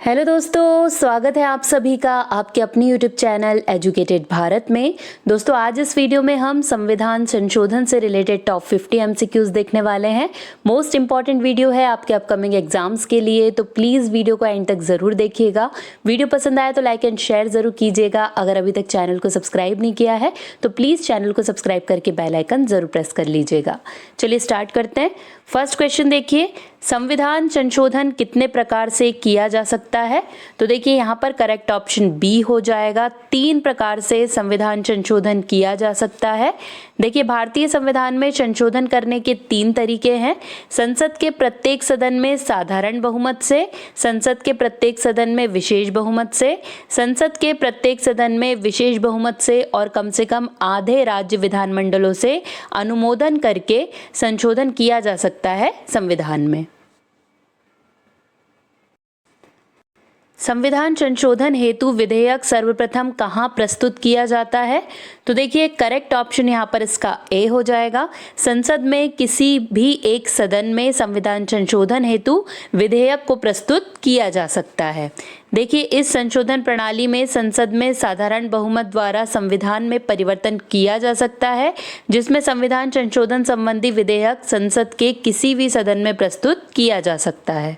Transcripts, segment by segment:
Hello दोस्तों, स्वागत है आप सभी का आपके अपनी यूट्यूब चैनल एजुकेटेड भारत में। दोस्तों, आज इस वीडियो में हम संविधान संशोधन से रिलेटेड टॉप 50 एमसीक्यूज देखने वाले हैं। मोस्ट इंपॉर्टेंट वीडियो है आपके अपकमिंग एग्जाम्स के लिए, तो प्लीज़ वीडियो को एंड तक ज़रूर देखिएगा। वीडियो पसंद आया तो लाइक एंड शेयर ज़रूर कीजिएगा। अगर अभी तक चैनल को सब्सक्राइब नहीं किया है तो प्लीज़ चैनल को सब्सक्राइब करके बेल आइकन ज़रूर प्रेस कर लीजिएगा। चलिए स्टार्ट करते हैं। फर्स्ट क्वेश्चन देखिए, संविधान संशोधन कितने प्रकार से किया जा सकता है? तो देखिए यहाँ पर करेक्ट ऑप्शन बी हो जाएगा। 3 प्रकार से संविधान संशोधन किया जा सकता है। देखिए, भारतीय संविधान में संशोधन करने के 3 तरीके हैं। संसद के प्रत्येक सदन में साधारण बहुमत से, संसद के प्रत्येक सदन में विशेष बहुमत से, संसद के प्रत्येक सदन में विशेष बहुमत से और कम से कम आधे राज्य विधानमंडलों से अनुमोदन करके संशोधन किया जा सकता है संविधान में। संविधान संशोधन हेतु विधेयक सर्वप्रथम कहाँ प्रस्तुत किया जाता है? तो देखिए करेक्ट ऑप्शन यहाँ पर इसका ए हो जाएगा। संसद में किसी भी एक सदन में संविधान संशोधन हेतु विधेयक को प्रस्तुत किया जा सकता है। देखिए, इस संशोधन प्रणाली में संसद में साधारण बहुमत द्वारा संविधान में परिवर्तन किया जा सकता है, जिसमें संविधान संशोधन संबंधी विधेयक संसद के किसी भी सदन में प्रस्तुत किया जा सकता है।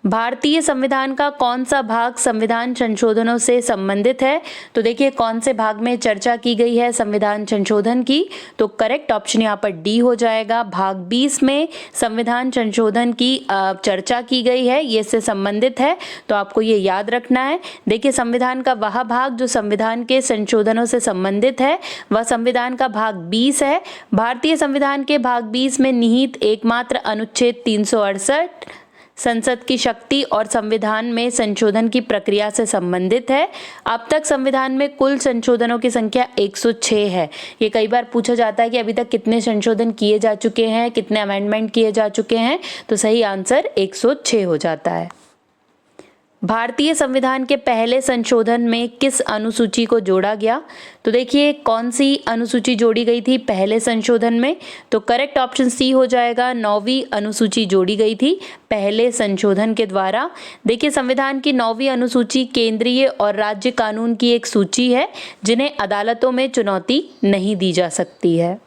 भारतीय संविधान का कौन सा भाग संविधान संशोधनों से संबंधित है? तो देखिए कौन से भाग में चर्चा की गई है संविधान संशोधन की? तो करेक्ट ऑप्शन यहाँ पर डी हो जाएगा। भाग 20 में संविधान संशोधन की चर्चा की गई है, ये इससे संबंधित है, तो आपको ये याद रखना है। देखिए, संविधान का वह भाग जो संविधान के संशोधनों से संबंधित है वह संविधान का भाग 20 है। भारतीय संविधान के भाग 20 में निहित एकमात्र अनुच्छेद 368 संसद की शक्ति और संविधान में संशोधन की प्रक्रिया से संबंधित है। अब तक संविधान में कुल संशोधनों की संख्या 106 है। ये कई बार पूछा जाता है कि अभी तक कितने संशोधन किए जा चुके हैं, कितने अमेंडमेंट किए जा चुके हैं, तो सही आंसर 106 हो जाता है। भारतीय संविधान के पहले संशोधन में किस अनुसूची को जोड़ा गया? तो देखिए कौन सी अनुसूची जोड़ी गई थी पहले संशोधन में? तो करेक्ट ऑप्शन सी हो जाएगा। 9वीं अनुसूची जोड़ी गई थी पहले संशोधन के द्वारा। देखिए, संविधान की 9वीं अनुसूची केंद्रीय और राज्य कानून की एक सूची है जिन्हें अदालतों में चुनौती नहीं दी जा सकती है।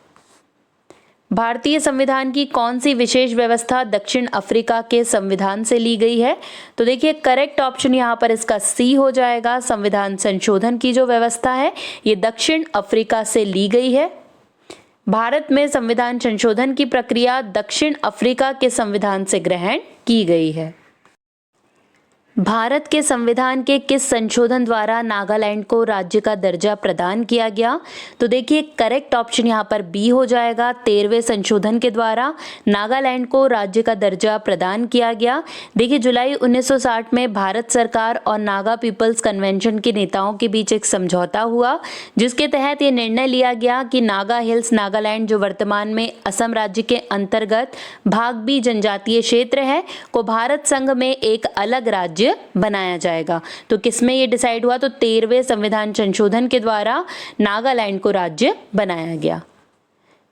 भारतीय संविधान की कौन सी विशेष व्यवस्था दक्षिण अफ्रीका के संविधान से ली गई है? तो देखिए करेक्ट ऑप्शन यहाँ पर इसका सी हो जाएगा। संविधान संशोधन की जो व्यवस्था है ये दक्षिण अफ्रीका से ली गई है। भारत में संविधान संशोधन की प्रक्रिया दक्षिण अफ्रीका के संविधान से ग्रहण की गई है। भारत के संविधान के किस संशोधन द्वारा नागालैंड को राज्य का दर्जा प्रदान किया गया? तो देखिए करेक्ट ऑप्शन यहाँ पर बी हो जाएगा। 13वें संशोधन के द्वारा नागालैंड को राज्य का दर्जा प्रदान किया गया। देखिए, जुलाई 1960 में भारत सरकार और नागा पीपल्स कन्वेंशन के नेताओं के बीच एक समझौता हुआ, जिसके तहत ये निर्णय लिया गया कि नागा हिल्स नागालैंड, जो वर्तमान में असम राज्य के अंतर्गत भाग बी जनजातीय क्षेत्र है, को भारत संघ में एक अलग राज्य बनाया जाएगा। तो किसमें ये डिसाइड हुआ? तो 13वें संविधान संशोधन के द्वारा नागालैंड को राज्य बनाया गया।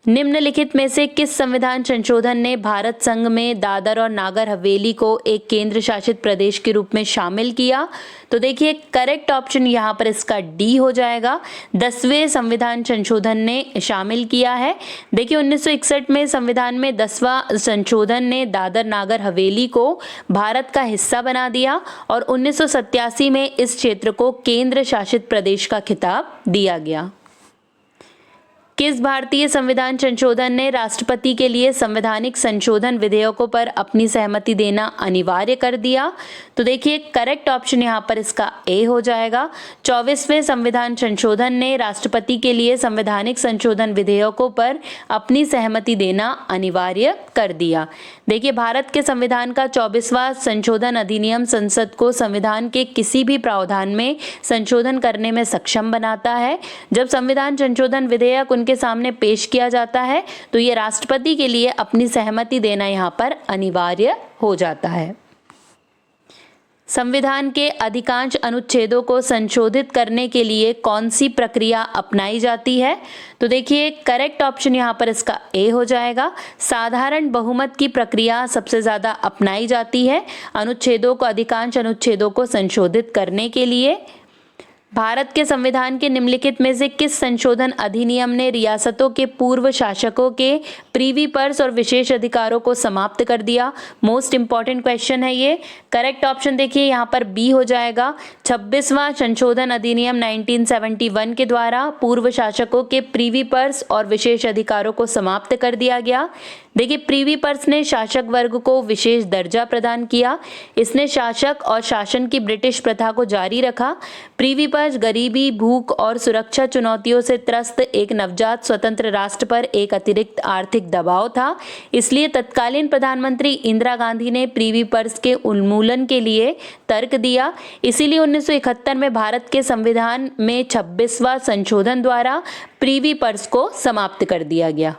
निम्नलिखित में से किस संविधान संशोधन ने भारत संघ में दादर और नागर हवेली को एक केंद्र शासित प्रदेश के रूप में शामिल किया? तो देखिए करेक्ट ऑप्शन यहाँ पर इसका डी हो जाएगा। 10वें संविधान संशोधन ने शामिल किया है। देखिए 1961 में संविधान में 10वां संशोधन ने दादर नागर हवेली को भारत का हिस्सा बना दिया और 1987 में इस क्षेत्र को केंद्र शासित प्रदेश का खिताब दिया गया। किस भारतीय संविधान संशोधन ने राष्ट्रपति के लिए संवैधानिक संशोधन विधेयकों पर अपनी सहमति देना अनिवार्य कर दिया? तो देखिए करेक्ट ऑप्शन यहाँ पर इसका ए हो जाएगा। 24वें संविधान संशोधन ने राष्ट्रपति के लिए संवैधानिक संशोधन विधेयकों पर अपनी सहमति देना अनिवार्य कर दिया। देखिए, भारत के संविधान का 24वां संशोधन अधिनियम संसद को संविधान के किसी भी प्रावधान में संशोधन करने में सक्षम बनाता है। जब संविधान संशोधन विधेयक उनके सामने पेश किया जाता है तो ये राष्ट्रपति के लिए अपनी सहमति देना यहाँ पर अनिवार्य हो जाता है। संविधान के अधिकांश अनुच्छेदों को संशोधित करने के लिए कौन सी प्रक्रिया अपनाई जाती है? तो देखिए करेक्ट ऑप्शन यहाँ पर इसका ए हो जाएगा। साधारण बहुमत की प्रक्रिया सबसे ज़्यादा अपनाई जाती है अधिकांश अनुच्छेदों को संशोधित करने के लिए। भारत के संविधान के निम्नलिखित में से किस संशोधन अधिनियम ने रियासतों के पूर्व शासकों के प्रीवी पर्स और विशेष अधिकारों को समाप्त कर दिया? मोस्ट इंपॉर्टेंट क्वेश्चन है ये। करेक्ट ऑप्शन देखिए यहाँ पर बी हो जाएगा। 26वां संशोधन अधिनियम 1971 के द्वारा पूर्व शासकों के प्रीवी पर्स और विशेष अधिकारों को समाप्त कर दिया गया। देखिए प्रीवी पर्स ने शासक वर्ग को विशेष दर्जा प्रदान किया। इसने शासक और शासन की ब्रिटिश प्रथा को जारी रखा। प्रीवी पर्स गरीबी, भूख और सुरक्षा चुनौतियों से त्रस्त एक नवजात स्वतंत्र राष्ट्र पर एक अतिरिक्त आर्थिक दबाव था। इसलिए तत्कालीन प्रधानमंत्री इंदिरा गांधी ने प्रीवी पर्स के उन्मूलन के लिए तर्क दिया। इसीलिए 1971 में भारत के संविधान में 26वां संशोधन द्वारा प्रीवी पर्स को समाप्त कर दिया गया।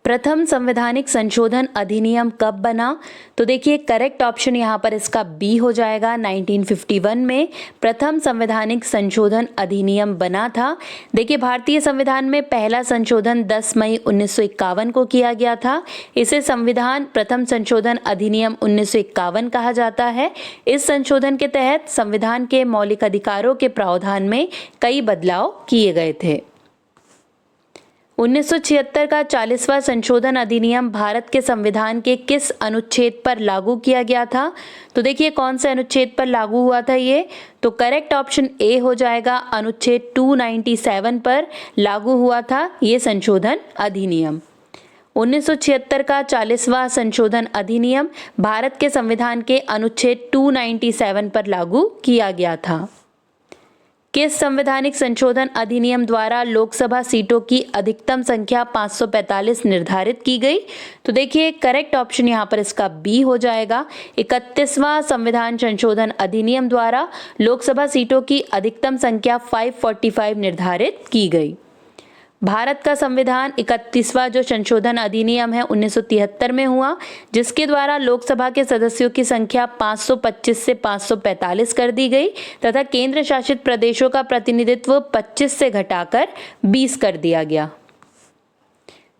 प्रथम संवैधानिक संशोधन अधिनियम कब बना? तो देखिए करेक्ट ऑप्शन यहाँ पर इसका बी हो जाएगा। 1951 में प्रथम संवैधानिक संशोधन अधिनियम बना था। देखिए भारतीय संविधान में पहला संशोधन 10 मई 1951 को किया गया था। इसे संविधान प्रथम संशोधन अधिनियम 1951 कहा जाता है। इस संशोधन के तहत संविधान के मौलिक अधिकारों के प्रावधान में कई बदलाव किए गए थे। 1976 का 40वां संशोधन अधिनियम भारत के संविधान के किस अनुच्छेद पर लागू किया गया था? तो देखिए कौन से अनुच्छेद पर लागू हुआ था ये? तो करेक्ट ऑप्शन ए हो जाएगा। अनुच्छेद 297 पर लागू हुआ था ये संशोधन अधिनियम। 1976 का 40वां संशोधन अधिनियम भारत के संविधान के अनुच्छेद 297 पर लागू किया गया था। किस संवैधानिक संशोधन अधिनियम द्वारा लोकसभा सीटों की अधिकतम संख्या 545 निर्धारित की गई? तो देखिए करेक्ट ऑप्शन यहाँ पर इसका बी हो जाएगा। 31वां संविधान संशोधन अधिनियम द्वारा लोकसभा सीटों की अधिकतम संख्या 545 निर्धारित की गई। भारत का संविधान 31वां जो संशोधन अधिनियम है 1973 में हुआ, जिसके द्वारा लोकसभा के सदस्यों की संख्या 525 से 545 कर दी गई तथा केंद्र शासित प्रदेशों का प्रतिनिधित्व 25 से घटाकर 20 कर दिया गया।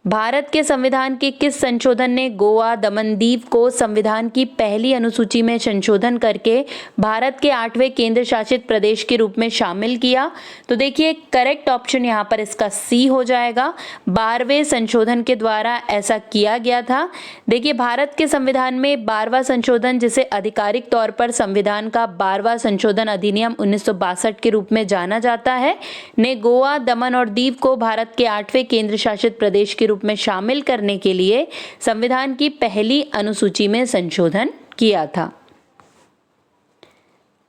भारत के संविधान के किस संशोधन ने गोवा, दमन दीव को संविधान की पहली अनुसूची में संशोधन करके भारत के 8वें केंद्र शासित प्रदेश के रूप में शामिल किया? तो देखिए करेक्ट ऑप्शन यहाँ पर इसका सी हो जाएगा। 12वें संशोधन के द्वारा ऐसा किया गया था। देखिए भारत के संविधान में 12वां संशोधन, जिसे आधिकारिक तौर पर संविधान का 12वां संशोधन अधिनियम 1962 के रूप में जाना जाता है, ने गोवा, दमन और दीव को भारत के 8वें केंद्र शासित प्रदेश के रूप में शामिल करने के लिए संविधान की पहली अनुसूची में संशोधन किया था।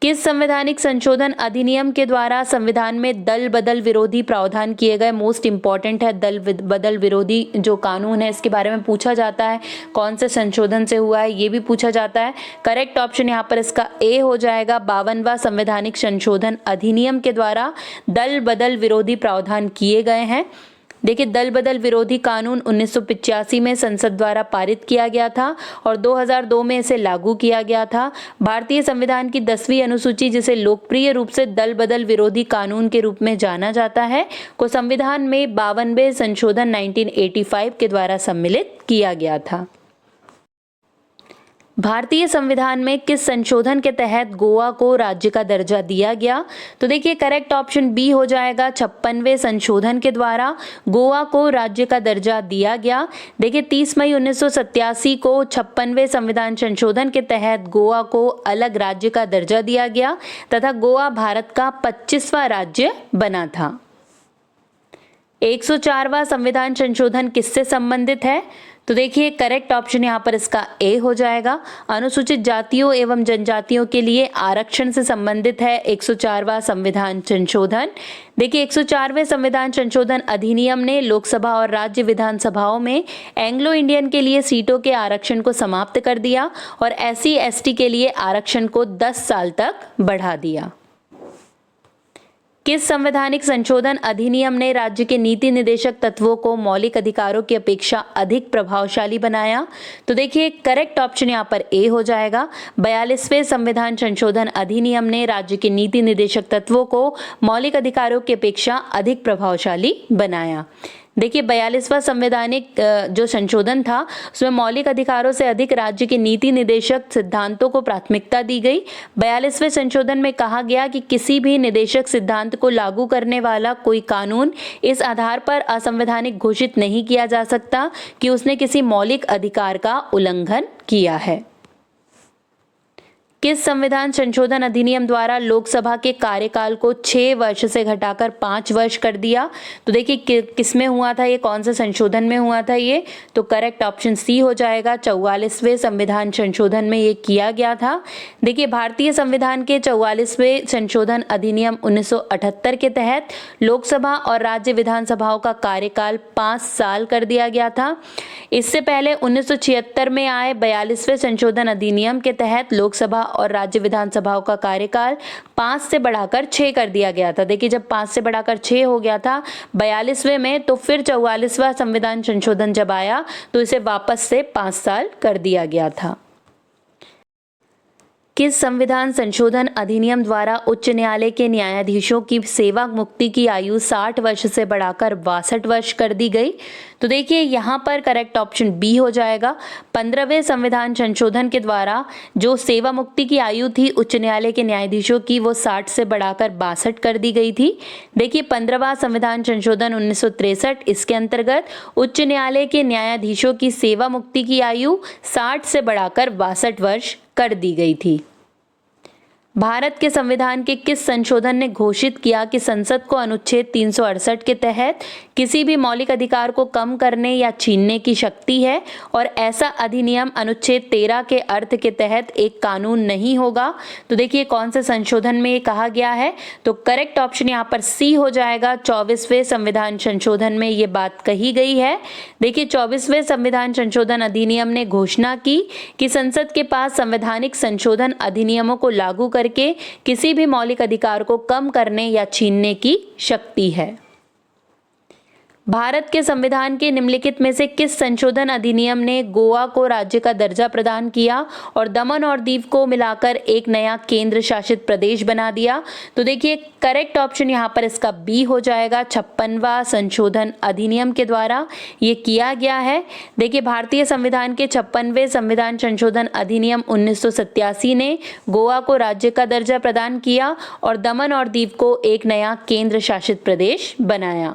किस संवैधानिक संशोधन अधिनियम के द्वारा संविधान में दल बदल विरोधी प्रावधान किए गए? मोस्ट इंपॉर्टेंट है दल बदल विरोधी जो कानून है, इसके बारे में पूछा जाता है। कौन से संशोधन से हुआ है ये भी पूछा जाता है। करेक्ट ऑप्शन यहाँ पर इसका ए हो जाएगा। 52वां संवैधानिक संशोधन अधिनियम के द्वारा दल बदल विरोधी प्रावधान किए गए हैं। देखिए दल बदल विरोधी कानून 1985 में संसद द्वारा पारित किया गया था और 2002 में इसे लागू किया गया था। भारतीय संविधान की 10वीं अनुसूची, जिसे लोकप्रिय रूप से दल बदल विरोधी कानून के रूप में जाना जाता है, को संविधान में 52वें संशोधन 1985 के द्वारा सम्मिलित किया गया था। भारतीय संविधान में किस संशोधन के तहत गोवा को राज्य का दर्जा दिया गया? तो देखिए करेक्ट ऑप्शन बी हो जाएगा। 56वें संशोधन के द्वारा गोवा को राज्य का दर्जा दिया गया। देखिए 30 मई 1987 को 56वें संविधान संशोधन के तहत गोवा को अलग राज्य का दर्जा दिया गया तथा गोवा भारत का 25वां राज्य बना था। 104वां संविधान संशोधन किससे संबंधित है? तो देखिए करेक्ट ऑप्शन यहाँ पर इसका ए हो जाएगा। अनुसूचित जातियों एवं जनजातियों के लिए आरक्षण से संबंधित है 104वां संविधान संशोधन। देखिए 104वें संविधान संशोधन अधिनियम ने लोकसभा और राज्य विधानसभाओं में एंग्लो इंडियन के लिए सीटों के आरक्षण को समाप्त कर दिया और SC/ST के लिए आरक्षण को 10 साल तक बढ़ा दिया। किस संवैधानिक संशोधन अधिनियम ने राज्य के नीति निदेशक तत्वों को मौलिक अधिकारों की अपेक्षा अधिक प्रभावशाली बनाया? तो देखिए करेक्ट ऑप्शन यहाँ पर ए हो जाएगा। 42वें संविधान संशोधन अधिनियम ने राज्य के नीति निदेशक तत्वों को मौलिक अधिकारों की अपेक्षा अधिक प्रभावशाली बनाया। देखिए 42वां संवैधानिक जो संशोधन था उसमें मौलिक अधिकारों से अधिक राज्य के नीति निदेशक सिद्धांतों को प्राथमिकता दी गई। 42वें संशोधन में कहा गया कि किसी भी निदेशक सिद्धांत को लागू करने वाला कोई कानून इस आधार पर असंवैधानिक घोषित नहीं किया जा सकता कि उसने किसी मौलिक अधिकार का उल्लंघन किया है। किस संविधान संशोधन अधिनियम द्वारा लोकसभा के कार्यकाल को 6 वर्ष से घटाकर 5 वर्ष कर दिया? तो देखिए किसमें हुआ था ये, कौन से संशोधन में हुआ था ये? तो करेक्ट ऑप्शन सी हो जाएगा। 44वें संविधान संशोधन में ये किया गया था। देखिए भारतीय संविधान के 44वें संशोधन अधिनियम 1978 के तहत लोकसभा और राज्य विधानसभाओं का कार्यकाल 5 साल कर दिया गया था। इससे पहले 1976 में आए 42वें संशोधन अधिनियम के तहत लोकसभा और राज्य विधानसभाओं का कार्यकाल 5 से बढ़ाकर 6 कर दिया गया था। देखिए जब 5 से बढ़ाकर 6 हो गया था 42वें में, तो फिर 44वां संविधान संशोधन जब आया तो इसे वापस से 5 साल कर दिया गया था। किस संविधान संशोधन अधिनियम द्वारा उच्च न्यायालय के न्यायाधीशों की सेवा मुक्ति की आयु 60 वर्ष से बढ़ाकर 62 वर्ष कर दी गई? तो देखिए यहाँ पर करेक्ट ऑप्शन बी हो जाएगा। 15वें संविधान संशोधन के द्वारा जो सेवा मुक्ति की आयु थी उच्च न्यायालय के न्यायाधीशों की, वो 60 से बढ़ाकर 62 कर दी गई थी। देखिए 15वां संविधान संशोधन 1963, इसके अंतर्गत उच्च न्यायालय के न्यायाधीशों की सेवा मुक्ति की आयु 60 से बढ़ाकर 62 वर्ष कर दी गई थी। भारत के संविधान के किस संशोधन ने घोषित किया कि संसद को अनुच्छेद 368 के तहत किसी भी मौलिक अधिकार को कम करने या छीनने की शक्ति है और ऐसा अधिनियम अनुच्छेद 13 के अर्थ के तहत एक कानून नहीं होगा? तो देखिए कौन से संशोधन में ये कहा गया है? तो करेक्ट ऑप्शन यहाँ पर सी हो जाएगा। 24वें संविधान संशोधन में ये बात कही गई है। देखिए 24वें संविधान संशोधन अधिनियम ने घोषणा की कि संसद के पास संवैधानिक संशोधन अधिनियमों को लागू करके किसी भी मौलिक अधिकार को कम करने या छीनने की शक्ति है। भारत के संविधान के निम्नलिखित में से किस संशोधन अधिनियम ने गोवा को राज्य का दर्जा प्रदान किया और दमन और दीव को मिलाकर एक नया केंद्र शासित प्रदेश बना दिया? तो देखिए करेक्ट ऑप्शन यहाँ पर इसका बी हो जाएगा। 56वां संशोधन अधिनियम के द्वारा ये किया गया है। देखिए भारतीय संविधान के 56वें संविधान संशोधन अधिनियम 1987 ने गोवा को राज्य का दर्जा प्रदान किया और दमन और दीव को एक नया केंद्र शासित प्रदेश बनाया।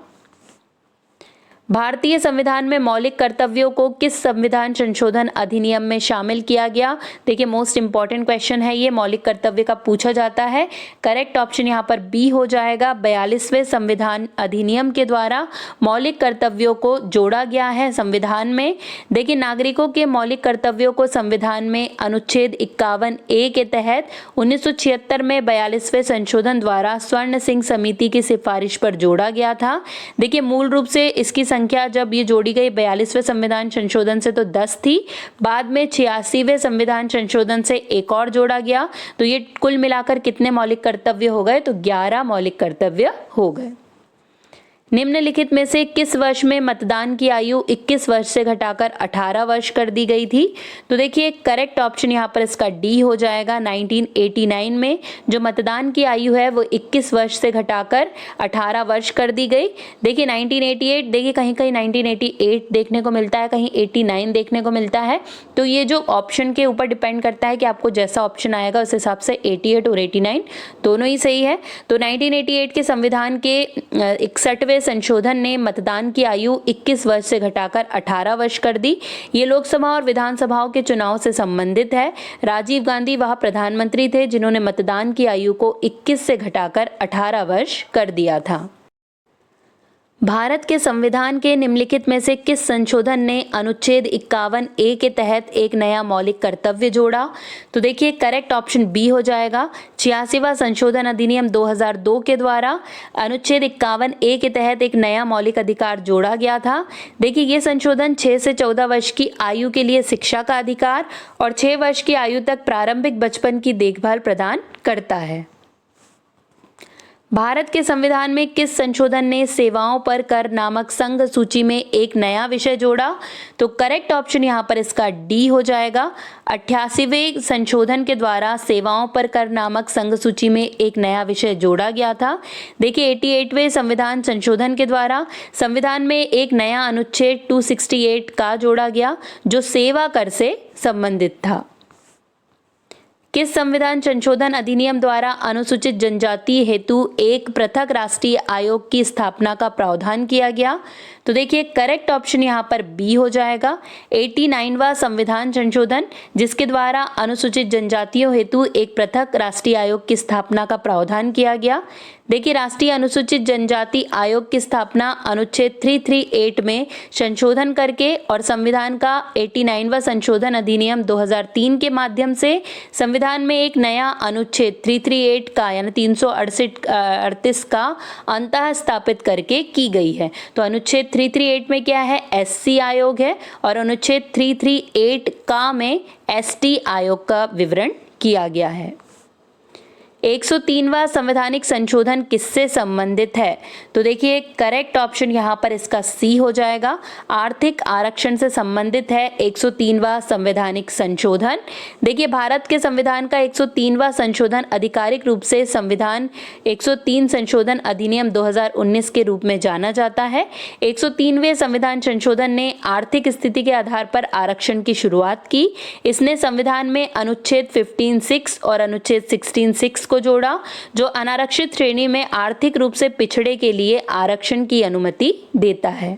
भारतीय संविधान में मौलिक कर्तव्यों को किस संविधान संशोधन अधिनियम में शामिल किया गया? देखिए मोस्ट इंपॉर्टेंट क्वेश्चन है ये, मौलिक कर्तव्य का पूछा जाता है। करेक्ट ऑप्शन यहाँ पर बी हो जाएगा। 42वें संविधान अधिनियम के द्वारा मौलिक कर्तव्यों को जोड़ा गया है संविधान में। देखिए नागरिकों के मौलिक कर्तव्यों को संविधान में अनुच्छेद 51A के तहत 1976 में 42वें संशोधन द्वारा स्वर्ण सिंह समिति की सिफारिश पर जोड़ा गया था। देखिए मूल रूप से इसकी संख्या जब ये जोड़ी गई 42वें संविधान संशोधन से तो 10 थी, बाद में 86वें संविधान संशोधन से एक और जोड़ा गया, तो ये कुल मिलाकर कितने मौलिक कर्तव्य हो गए? तो 11 मौलिक कर्तव्य हो गए। निम्नलिखित में से किस वर्ष में मतदान की आयु 21 वर्ष से घटाकर 18 वर्ष कर दी गई थी? तो देखिए करेक्ट ऑप्शन यहाँ पर इसका डी हो जाएगा। 1989 में जो मतदान की आयु है वो 21 वर्ष से घटाकर 18 वर्ष कर दी गई। देखिए 1988, देखिए कहीं कहीं 1988 देखने को मिलता है, कहीं 89 देखने को मिलता है, तो ये जो ऑप्शन के ऊपर डिपेंड करता है कि आपको जैसा ऑप्शन आएगा उस हिसाब से 88 और 89 दोनों ही सही है। तो 1988 के संविधान के 61वें संशोधन ने मतदान की आयु 21 वर्ष से घटाकर 18 वर्ष कर दी। ये लोकसभा और विधानसभाओं के चुनाव से संबंधित है। राजीव गांधी वह प्रधानमंत्री थे जिन्होंने मतदान की आयु को 21 से घटाकर 18 वर्ष कर दिया था। भारत के संविधान के निम्नलिखित में से किस संशोधन ने अनुच्छेद 51A के तहत एक नया मौलिक कर्तव्य जोड़ा? तो देखिए करेक्ट ऑप्शन बी हो जाएगा। 86वां संशोधन अधिनियम 2002 के द्वारा अनुच्छेद 51A के तहत एक नया मौलिक अधिकार जोड़ा गया था। देखिए ये संशोधन 6 से 14 वर्ष की आयु के लिए शिक्षा का अधिकार और 6 वर्ष की आयु तक प्रारंभिक बचपन की देखभाल प्रदान करता है। भारत के संविधान में किस संशोधन ने सेवाओं पर कर नामक संघ सूची में एक नया विषय जोड़ा? तो करेक्ट ऑप्शन यहाँ पर इसका डी हो जाएगा। 88वें संशोधन के द्वारा सेवाओं पर कर नामक संघ सूची में एक नया विषय जोड़ा गया था। देखिए 88वें संविधान संशोधन के द्वारा संविधान में एक नया अनुच्छेद 268 का जोड़ा गया जो सेवा कर से संबंधित था। किस संविधान संशोधन अधिनियम द्वारा अनुसूचित जनजाति हेतु एक पृथक राष्ट्रीय आयोग की स्थापना का प्रावधान किया गया? तो देखिए करेक्ट ऑप्शन यहाँ पर बी हो जाएगा। 89वां संविधान संशोधन जिसके द्वारा अनुसूचित जनजातियों हेतु एक पृथक राष्ट्रीय आयोग की स्थापना का प्रावधान किया गया। देखिए राष्ट्रीय अनुसूचित जनजाति आयोग की स्थापना अनुच्छेद 338 में संशोधन करके और संविधान का 89वां संशोधन अधिनियम 2003 के माध्यम से संविधान में एक नया अनुच्छेद 338 का यानी 338 का अंतः स्थापित करके की गई है। तो अनुच्छेद 338 में क्या है? एससी आयोग है और अनुच्छेद 338 का में एसटी आयोग का विवरण किया गया है। 103वां संवैधानिक संशोधन किससे संबंधित है? तो देखिए करेक्ट ऑप्शन यहाँ पर इसका सी हो जाएगा। आर्थिक आरक्षण से संबंधित है 103वां संवैधानिक संशोधन। देखिए भारत के संविधान का 103वां संशोधन आधिकारिक रूप से संविधान 103 संशोधन अधिनियम 2019 के रूप में जाना जाता है। 103वें संविधान संशोधन ने आर्थिक स्थिति के आधार पर आरक्षण की शुरुआत की। इसने संविधान में अनुच्छेद 15(6) और अनुच्छेद 16(6) को जोड़ा जो अनारक्षित श्रेणी में आर्थिक रूप से पिछड़े के लिए आरक्षण की अनुमति देता है।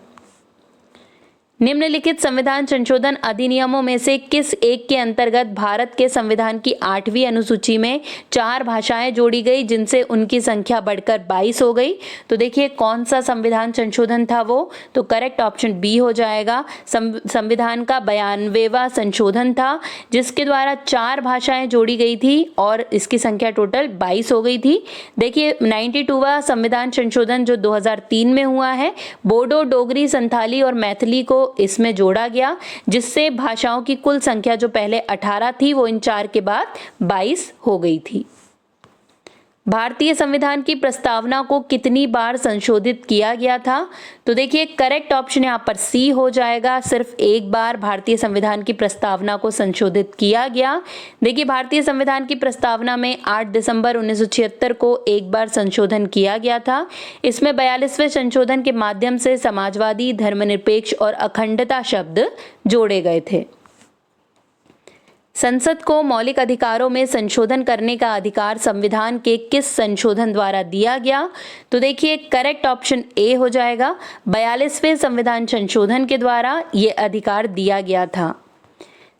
निम्नलिखित संविधान संशोधन अधिनियमों में से किस एक के अंतर्गत भारत के संविधान की 8वीं अनुसूची में 4 भाषाएं जोड़ी गई जिनसे उनकी संख्या बढ़कर 22 हो गई? तो देखिए कौन सा संविधान संशोधन था वो? तो करेक्ट ऑप्शन बी हो जाएगा। संविधान का 92वां संशोधन था जिसके द्वारा 4 भाषाएं जोड़ी गई थी और इसकी संख्या टोटल 22 हो गई थी। देखिए 92वां संविधान संशोधन जो 2003 में हुआ है, बोडो, डोगरी, संथाली और मैथिली को इसमें जोड़ा गया जिससे भाषाओं की कुल संख्या जो पहले 18 थी वो इन 4 के बाद 22 हो गई थी। भारतीय संविधान की प्रस्तावना को कितनी बार संशोधित किया गया था? तो देखिए करेक्ट ऑप्शन यहाँ पर सी हो जाएगा। सिर्फ एक बार भारतीय संविधान की प्रस्तावना को संशोधित किया गया। देखिए भारतीय संविधान की प्रस्तावना में 8 दिसंबर 1976 को एक बार संशोधन किया गया था। इसमें 42वें संशोधन के माध्यम से समाजवादी, धर्मनिरपेक्ष और अखंडता शब्द जोड़े गए थे। संसद को मौलिक अधिकारों में संशोधन करने का अधिकार संविधान के किस संशोधन द्वारा दिया गया? तो देखिए करेक्ट ऑप्शन ए हो जाएगा। 42वें संविधान संशोधन के द्वारा ये अधिकार दिया गया था।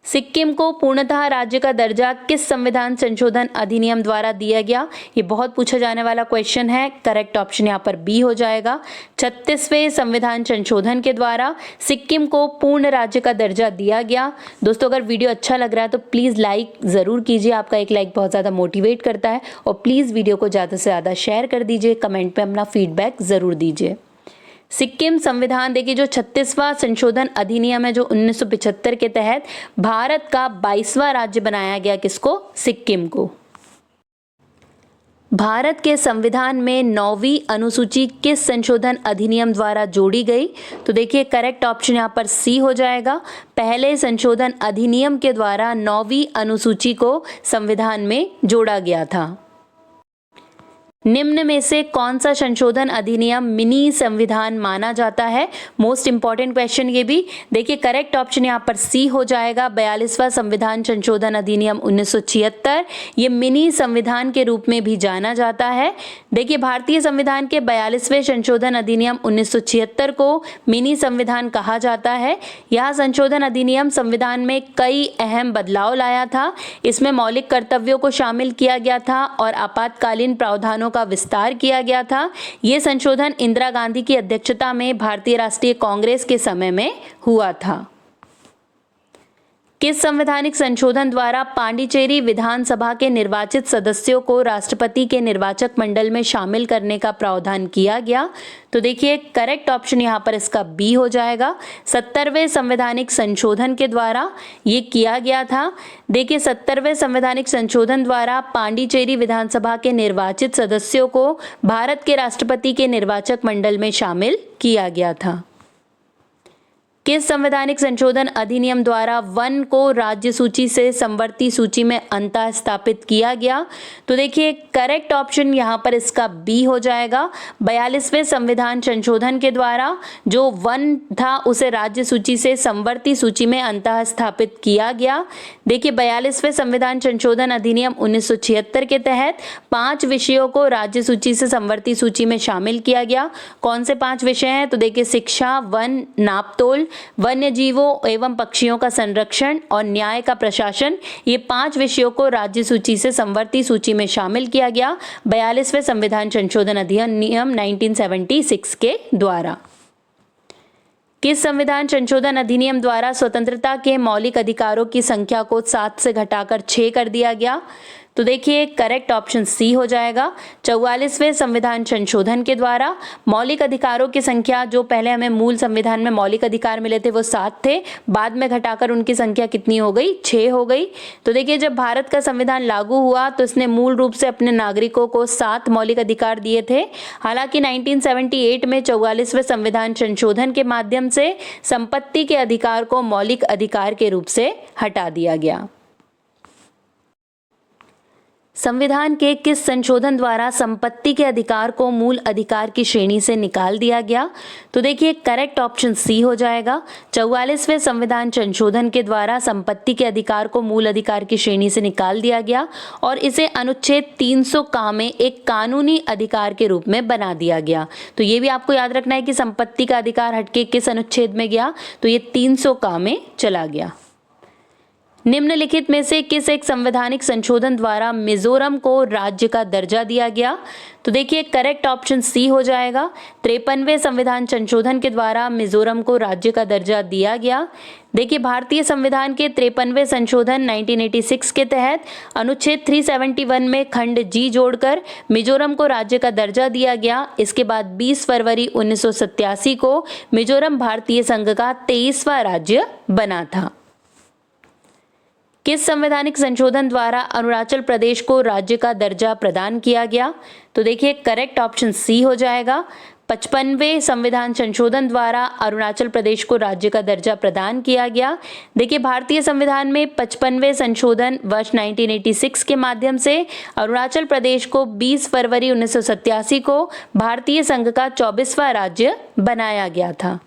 सिक्किम को पूर्णतः राज्य का दर्जा किस संविधान संशोधन अधिनियम द्वारा दिया गया? ये बहुत पूछा जाने वाला क्वेश्चन है। करेक्ट ऑप्शन यहाँ पर बी हो जाएगा। 36वें संविधान संशोधन के द्वारा सिक्किम को पूर्ण राज्य का दर्जा दिया गया। दोस्तों अगर वीडियो अच्छा लग रहा है तो प्लीज़ लाइक ज़रूर कीजिए। आपका एक लाइक बहुत ज़्यादा मोटिवेट करता है और प्लीज़ वीडियो को ज़्यादा से ज़्यादा शेयर कर दीजिए। कमेंट पर अपना फीडबैक ज़रूर दीजिए। सिक्किम संविधान देखिए जो 36वां संशोधन अधिनियम है जो 1975 के तहत भारत का 22वां राज्य बनाया गया। किसको? सिक्किम को। भारत के संविधान में 9वीं अनुसूची किस संशोधन अधिनियम द्वारा जोड़ी गई? तो देखिए करेक्ट ऑप्शन यहाँ पर सी हो जाएगा। पहले संशोधन अधिनियम के द्वारा 9वीं अनुसूची को संविधान में जोड़ा गया था। निम्न में से कौन सा संशोधन अधिनियम मिनी संविधान माना जाता है? मोस्ट इंपॉर्टेंट क्वेश्चन ये भी। देखिए करेक्ट ऑप्शन यहाँ पर सी हो जाएगा। 42वां संविधान संशोधन अधिनियम 1976 ये मिनी संविधान के रूप में भी जाना जाता है। देखिए भारतीय संविधान के 42वें संशोधन अधिनियम 1976 को मिनी संविधान कहा जाता है। यह संशोधन अधिनियम संविधान में कई अहम बदलाव लाया था। इसमें मौलिक कर्तव्यों को शामिल किया गया था और आपातकालीन प्रावधानों का विस्तार किया गया था। यह संशोधन इंदिरा गांधी की अध्यक्षता में भारतीय राष्ट्रीय कांग्रेस के समय में हुआ था। किस संवैधानिक संशोधन द्वारा पांडिचेरी विधानसभा के निर्वाचित सदस्यों को राष्ट्रपति के निर्वाचक मंडल में शामिल करने का प्रावधान किया गया? तो देखिए करेक्ट ऑप्शन यहाँ पर इसका बी हो जाएगा। 70वें संवैधानिक संशोधन के द्वारा ये किया गया था। देखिए 70वें संवैधानिक संशोधन द्वारा पांडिचेरी विधानसभा के निर्वाचित सदस्यों को भारत के राष्ट्रपति के निर्वाचक मंडल में शामिल किया गया था। किस संवैधानिक संशोधन अधिनियम द्वारा वन को राज्य सूची से समवर्ती सूची में अंतः स्थापित किया गया? तो देखिए करेक्ट ऑप्शन यहाँ पर इसका बी हो जाएगा। 42वें संविधान संशोधन के द्वारा जो वन था उसे राज्य सूची से समवर्ती सूची में अंतः स्थापित किया गया। देखिए 42वें संविधान संशोधन अधिनियम 1976 के तहत 5 विषयों को राज्य सूची से समवर्ती सूची में शामिल किया गया। कौन से 5 विषय हैं? तो देखिए शिक्षा, वन, नापतोल, वन्य जीवों एवं पक्षियों का संरक्षण और न्याय का प्रशासन, ये 5 विषयों को राज्य सूची से समवर्ती सूची में शामिल किया गया 42वें संविधान संशोधन अधिनियम 1976 के द्वारा। किस संविधान संशोधन अधिनियम द्वारा स्वतंत्रता के मौलिक अधिकारों की संख्या को 7 से घटाकर 6 कर दिया गया? तो देखिए करेक्ट ऑप्शन सी हो जाएगा। 44वें संविधान संशोधन के द्वारा मौलिक अधिकारों की संख्या, जो पहले हमें मूल संविधान में मौलिक अधिकार मिले थे वो 7 थे, बाद में घटाकर उनकी संख्या कितनी हो गई? 6 हो गई। तो देखिए जब भारत का संविधान लागू हुआ तो इसने मूल रूप से अपने नागरिकों को 7 मौलिक अधिकार दिए थे। हालांकि 1978 में 44वें संविधान संशोधन के माध्यम से संपत्ति के अधिकार को मौलिक अधिकार के रूप से हटा दिया गया। संविधान के किस संशोधन द्वारा संपत्ति के अधिकार को मूल अधिकार की श्रेणी से निकाल दिया गया? तो देखिए करेक्ट ऑप्शन सी हो जाएगा। 44वें संविधान संशोधन के द्वारा संपत्ति के अधिकार को मूल अधिकार की श्रेणी से निकाल दिया गया और इसे अनुच्छेद 300 का में एक कानूनी अधिकार के रूप में बना दिया गया। तो ये भी आपको याद रखना है कि संपत्ति का अधिकार हटके किस अनुच्छेद में गया? तो ये 300 का में चला गया। निम्नलिखित में से किस एक संवैधानिक संशोधन द्वारा मिजोरम को राज्य का दर्जा दिया गया? तो देखिए करेक्ट ऑप्शन सी हो जाएगा। 53वें संविधान संशोधन के द्वारा मिजोरम को राज्य का दर्जा दिया गया। देखिए भारतीय संविधान के 53वें संशोधन 1986 के तहत अनुच्छेद 371 में खंड जी जोड़कर मिजोरम को राज्य का दर्जा दिया गया। इसके बाद 20 फरवरी 1987 को मिजोरम भारतीय संघ का 23वां राज्य बना था। किस संवैधानिक संशोधन द्वारा अरुणाचल प्रदेश को राज्य का दर्जा प्रदान किया गया? तो देखिए करेक्ट ऑप्शन सी हो जाएगा। 55वें संविधान संशोधन द्वारा अरुणाचल प्रदेश को राज्य का दर्जा प्रदान किया गया। देखिए भारतीय संविधान में 55वें संशोधन वर्ष 1986 के माध्यम से अरुणाचल प्रदेश को 20 फरवरी 1987 को भारतीय संघ का 24वां राज्य बनाया गया था।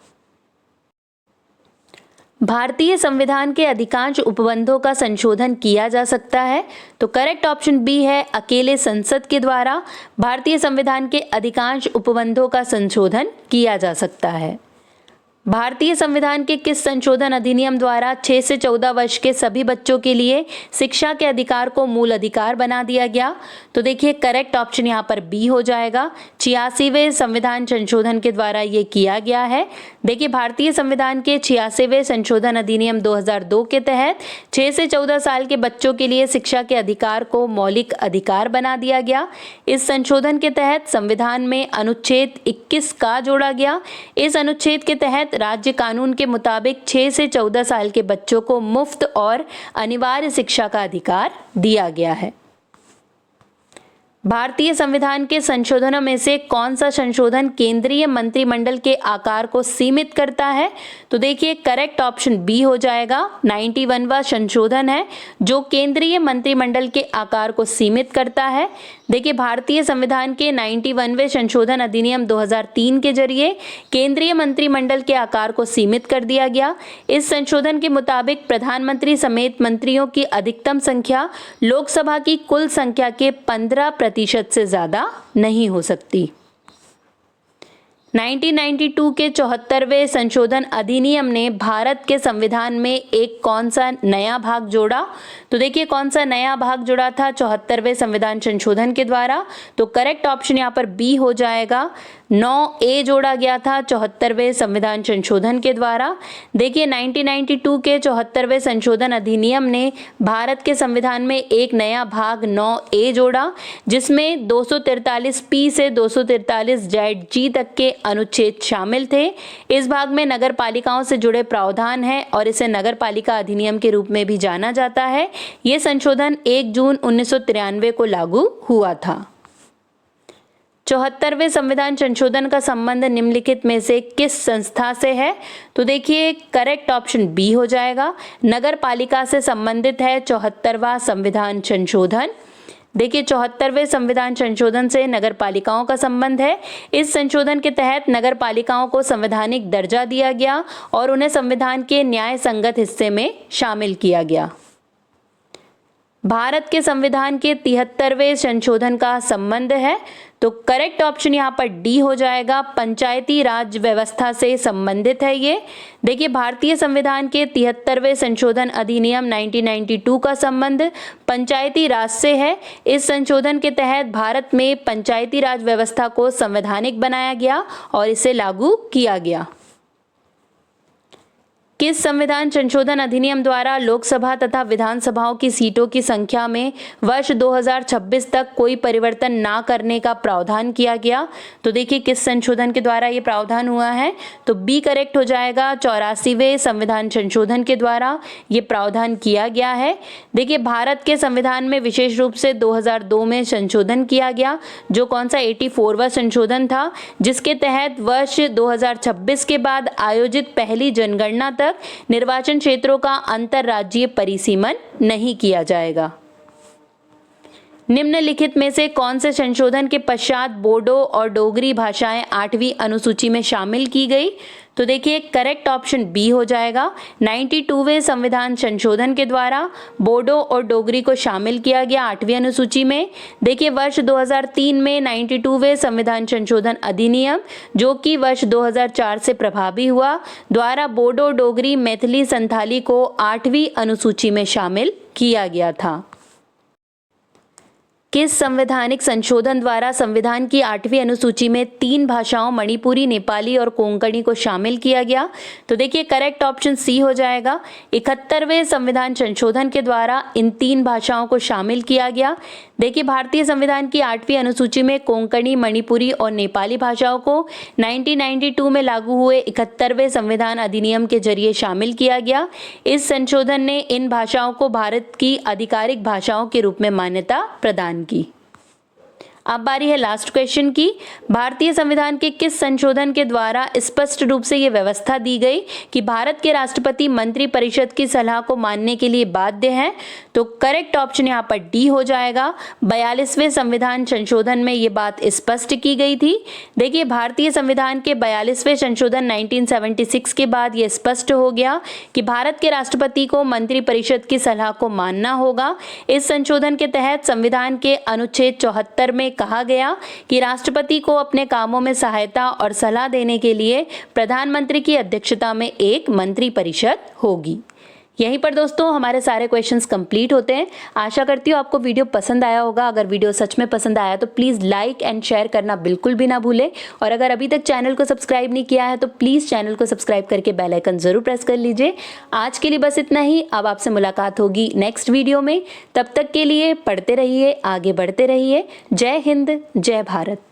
भारतीय संविधान के अधिकांश उपबंधों का संशोधन किया जा सकता है? तो करेक्ट ऑप्शन बी है, अकेले संसद के द्वारा भारतीय संविधान के अधिकांश उपबंधों का संशोधन किया जा सकता है। भारतीय संविधान के किस संशोधन अधिनियम द्वारा 6 से 14 वर्ष के सभी बच्चों के लिए शिक्षा के अधिकार को मूल अधिकार बना दिया गया? तो देखिए करेक्ट ऑप्शन यहाँ पर बी हो जाएगा। 86वें संविधान संशोधन के द्वारा ये किया गया है। देखिए भारतीय संविधान के 86वें संशोधन अधिनियम 2002 के तहत 6 से 14 साल के बच्चों के लिए शिक्षा के अधिकार को मौलिक अधिकार बना दिया गया। इस संशोधन के तहत संविधान में अनुच्छेद 21 का जोड़ा गया। इस अनुच्छेद के तहत राज्य कानून के मुताबिक 6 से 14 साल के बच्चों को मुफ्त और अनिवार्य शिक्षा का अधिकार दिया गया है। भारतीय संविधान के संशोधनों में से कौन सा संशोधन केंद्रीय मंत्रिमंडल के आकार को सीमित करता है? तो देखिए करेक्ट ऑप्शन बी हो जाएगा। 91वां संशोधन है जो केंद्रीय मंत्रिमंडल के आकार को सीमित करता है। देखिए भारतीय संविधान के 91वें संशोधन अधिनियम 2003 के जरिए केंद्रीय मंत्रिमंडल के आकार को सीमित कर दिया गया। इस संशोधन के मुताबिक प्रधानमंत्री समेत मंत्रियों की अधिकतम संख्या लोकसभा की कुल संख्या के 15% से ज्यादा नहीं हो सकती। 1992 के 74वें संशोधन अधिनियम ने भारत के संविधान में एक कौन सा नया भाग जोड़ा? तो देखिए कौन सा नया भाग जुड़ा था 74वें संविधान संशोधन के द्वारा? तो करेक्ट ऑप्शन यहाँ पर बी हो जाएगा। 9A जोड़ा गया था 74वें संविधान संशोधन के द्वारा। देखिए 1992 के 74वें संशोधन अधिनियम ने भारत के संविधान में एक नया भाग 9A जोड़ा, जिसमें 243P से 243ZG तक के अनुच्छेद शामिल थे। इस भाग में नगर पालिकाओं से जुड़े प्रावधान हैं और इसे नगर पालिका अधिनियम के रूप में भी जाना जाता है। ये संशोधन 1 जून 1993 को लागू हुआ था। 74वें संविधान संशोधन का संबंध निम्नलिखित में से किस संस्था से है? तो देखिए करेक्ट ऑप्शन बी हो जाएगा। नगर पालिका से संबंधित है 74वां संविधान संशोधन। देखिए 74वें संविधान संशोधन से नगर पालिकाओं का संबंध है। इस संशोधन के तहत नगर पालिकाओं को संवैधानिक दर्जा दिया गया और उन्हें संविधान के न्याय संगत हिस्से में शामिल किया गया। भारत के संविधान के 73वें संशोधन का संबंध है, तो करेक्ट ऑप्शन यहाँ पर डी हो जाएगा। पंचायती राज व्यवस्था से संबंधित है ये। देखिए भारतीय संविधान के 73वें संशोधन अधिनियम 1992 का संबंध पंचायती राज से है। इस संशोधन के तहत भारत में पंचायती राज व्यवस्था को संवैधानिक बनाया गया और इसे लागू किया गया। किस संविधान संशोधन अधिनियम द्वारा लोकसभा तथा विधानसभाओं की सीटों की संख्या में वर्ष 2026 तक कोई परिवर्तन ना करने का प्रावधान किया गया? तो देखिए किस संशोधन के द्वारा ये प्रावधान हुआ है? तो बी करेक्ट हो जाएगा। 84वें संविधान संशोधन के द्वारा ये प्रावधान किया गया है। देखिए भारत के संविधान में विशेष रूप से 2002 में संशोधन किया गया, जो कौन सा 84वां संशोधन था, जिसके तहत वर्ष 2026 के बाद आयोजित पहली जनगणना तक निर्वाचन क्षेत्रों का अंतरराज्यीय परिसीमन नहीं किया जाएगा। निम्नलिखित में से कौन से संशोधन के पश्चात बोडो और डोगरी भाषाएं 8वीं अनुसूची में शामिल की गई? तो देखिए करेक्ट ऑप्शन बी हो जाएगा। 92वें संविधान संशोधन के द्वारा बोडो और डोगरी को शामिल किया गया 8वीं अनुसूची में। देखिए वर्ष 2003 में 92वें संविधान संशोधन अधिनियम, जो कि वर्ष 2004 से प्रभावी हुआ, द्वारा बोडो, डोगरी, मैथिली, संथाली को 8वीं अनुसूची में शामिल किया गया था। किस संवैधानिक संशोधन द्वारा संविधान की 8वीं अनुसूची में 3 भाषाओं मणिपुरी, नेपाली और कोंकणी को शामिल किया गया? तो देखिए करेक्ट ऑप्शन सी हो जाएगा। 71वें संविधान संशोधन के द्वारा इन 3 भाषाओं को शामिल किया गया। देखिए भारतीय संविधान की 8वीं अनुसूची में कोंकणी, मणिपुरी और नेपाली भाषाओं को 1992 में लागू हुए 71वें संविधान अधिनियम के जरिए शामिल किया गया। इस संशोधन ने इन भाषाओं को भारत की आधिकारिक भाषाओं के रूप में मान्यता प्रदान की। अब बारी है लास्ट क्वेश्चन की। भारतीय संविधान के किस संशोधन के द्वारा स्पष्ट रूप से ये व्यवस्था दी गई कि भारत के राष्ट्रपति मंत्री परिषद की सलाह को मानने के लिए बाध्य हैं? तो करेक्ट ऑप्शन यहाँ पर डी हो जाएगा। 42वें संविधान संशोधन में ये बात स्पष्ट की गई थी। देखिए भारतीय संविधान के 42वें संशोधन 1976 के बाद ये स्पष्ट हो गया कि भारत के राष्ट्रपति को मंत्री परिषद की सलाह को मानना होगा। इस संशोधन के तहत संविधान के अनुच्छेद 74 में कहा गया कि राष्ट्रपति को अपने कामों में सहायता और सलाह देने के लिए प्रधानमंत्री की अध्यक्षता में एक मंत्री परिषद होगी। यहीं पर दोस्तों हमारे सारे क्वेश्चंस कंप्लीट होते हैं। आशा करती हूँ आपको वीडियो पसंद आया होगा। अगर वीडियो सच में पसंद आया तो प्लीज़ लाइक एंड शेयर करना बिल्कुल भी ना भूलें, और अगर अभी तक चैनल को सब्सक्राइब नहीं किया है तो प्लीज़ चैनल को सब्सक्राइब करके बेल आइकन ज़रूर प्रेस कर लीजिए। आज के लिए बस इतना ही। अब आपसे मुलाकात होगी नेक्स्ट वीडियो में। तब तक के लिए पढ़ते रहिए, आगे बढ़ते रहिए। जय हिंद, जय भारत।